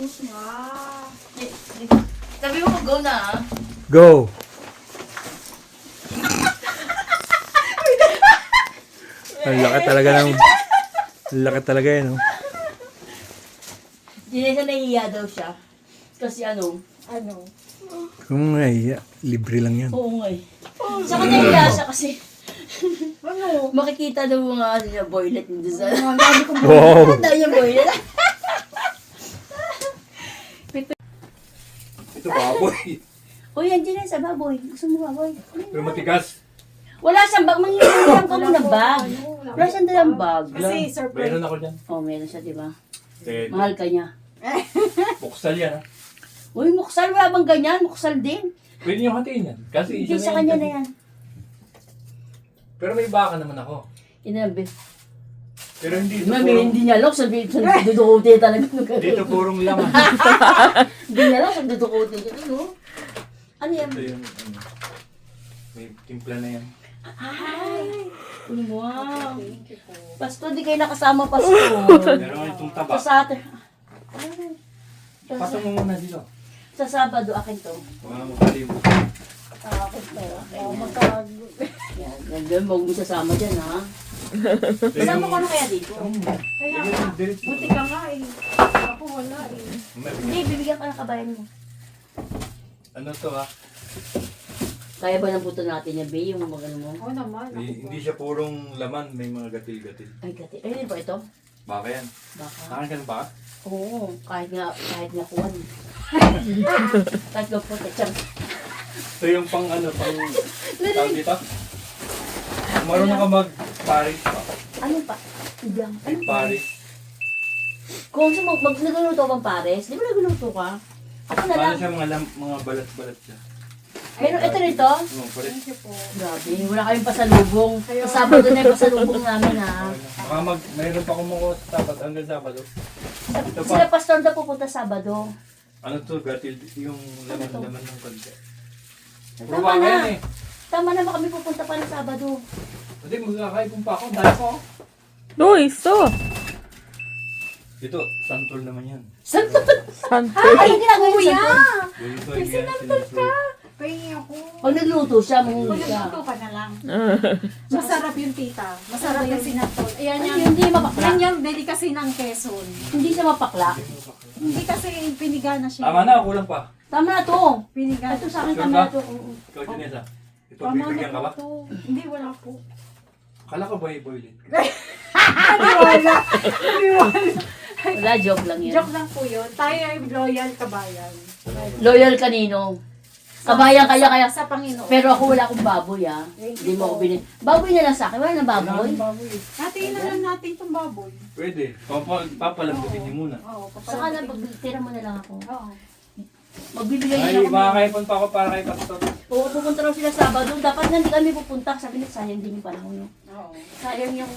Diyos nga. Sabi mo go na ah. Go! Ang laki talaga ng... Ang laki talaga yan, oh. Hindi na siya nahihiya daw siya. Kasi ano? Ano? Kung nga, libre lang yan. Oo nga eh. Saka nahihiya siya kasi Ano? makikita daw mga ano niya, boylet nito sa... Ano? Sabi ko, Wow! Ano daw yung boylet? Ito baboy. O yan, dyan sa baboy. Gusto mo baboy? Pero matigas. Wala siyang bag. Manghihiram ka mo ng bag. Wala siyang dalang bag. kasi surprise. Meron ako dyan. Oh, meron siya, di ba? Mahal. Mahal ka niya. Buksal yan, ha? Uy, muksal. Wala bang ganyan? Muksal din. Pwede nyo hatiin yan. Kasi Hindi sa kanya na yan. Pero may baka naman ako. Inabi. Pero hindi ito Mami, hindi niya alam. Sabi, dudukuti talaga. Dito purong laman. Hindi niya alam. Sabi, dudukuti. Ano? Ano yan? Ito yung may timpla na yan. Ay! Wow! Pasto, di kayo nakasama, Pasto. Meron itong taba. Sa atin. Patong mo muna dito. Sa Sabado, akin to. Mga makalimut. Akin to. Oh, magkago. Yan, yan. Huwag mo sasama dyan, ha? Kasama ko na kaya dito. Kaya nga, buti ka nga eh. Ako wala eh. Hindi, bibigyan ka ng kabayan mo. Ano to, ha? Kaya ba ng buto natin niya, Bey, yung mga ano mo? Oo naman. Hindi siya purong laman. May mga gatil-gatil. Ay, gati. Ay, hindi ba ito? Baka yan. Baka. Saan ka na baka? Oo, kahit nga kuwan. Kahit nga po, tachang. Ito yung pang ano, pang... Tawag dito? Marunong ka mag-paris pa. Ano pa? Hindi ako. May paris. Kung sa nagluluto bang pares, di ba nagluluto ka? Ako na lang. Paano siya mga balat-balat siya? Meron ito rito? Oo, paris. Thank you po. Grabe, wala kayong pasalubong. Sa Sabado na yung pasalubong namin, ha? Baka mayroon pa kumuha sa Sabado, hanggang Sabado. Ito pa. Sila pastor na pupunta Sabado. Ano to, gatil, yung laman-laman ng kanta. Puro Tama baka na. yan eh. Tama na ba kami pupunta pa ng Sabado? Hindi, magkakaipon pa ako, dahil ko. Uy, so. Ito, santol naman yan. Santo! Santoy. Ay, yung ginagawa yung santo. Ganito yung sinantol. Pahingi ako. Pag nagluto siya, manghuli Kung siya. nagluto ka na lang. Masarap yung tita. Masarap yung sinatol. Ayan Ay, yan. hindi mapakla. Yan yung delicacy ng Quezon. Hindi siya mapakla. Hindi kasi piniga na siya. Tama na, kulang pa. Tama na to. Piniga. Ito sa akin, Sure tama ba? na to. Oo. Ikaw, Janessa. Ito, Tama bibigyan ka na ba? po to. Hindi, wala po. Kala ko ba i-boilin? Wala. Wala, joke lang yan. Joke lang po yun. Tayo ay loyal kabayan. Loyal kanino? Kabayan kaya. Sa Panginoon. Pero ako wala akong baboy, ah. Hindi mo ako binili. Baboy na lang sa akin. Wala na baboy. Hatiin na lang natin itong baboy. Pwede. Papalambutin niyo muna. Oo, Saka na, tira mo na lang ako. Oo. Magbibigay Ay, din ako. makakaipon pa ako para kay Pastor. Oo, pupunta raw sila Sabado. Dapat na hindi kami pupunta. Sabi niya, sayang din yung panahon. Oo. Sayang yung...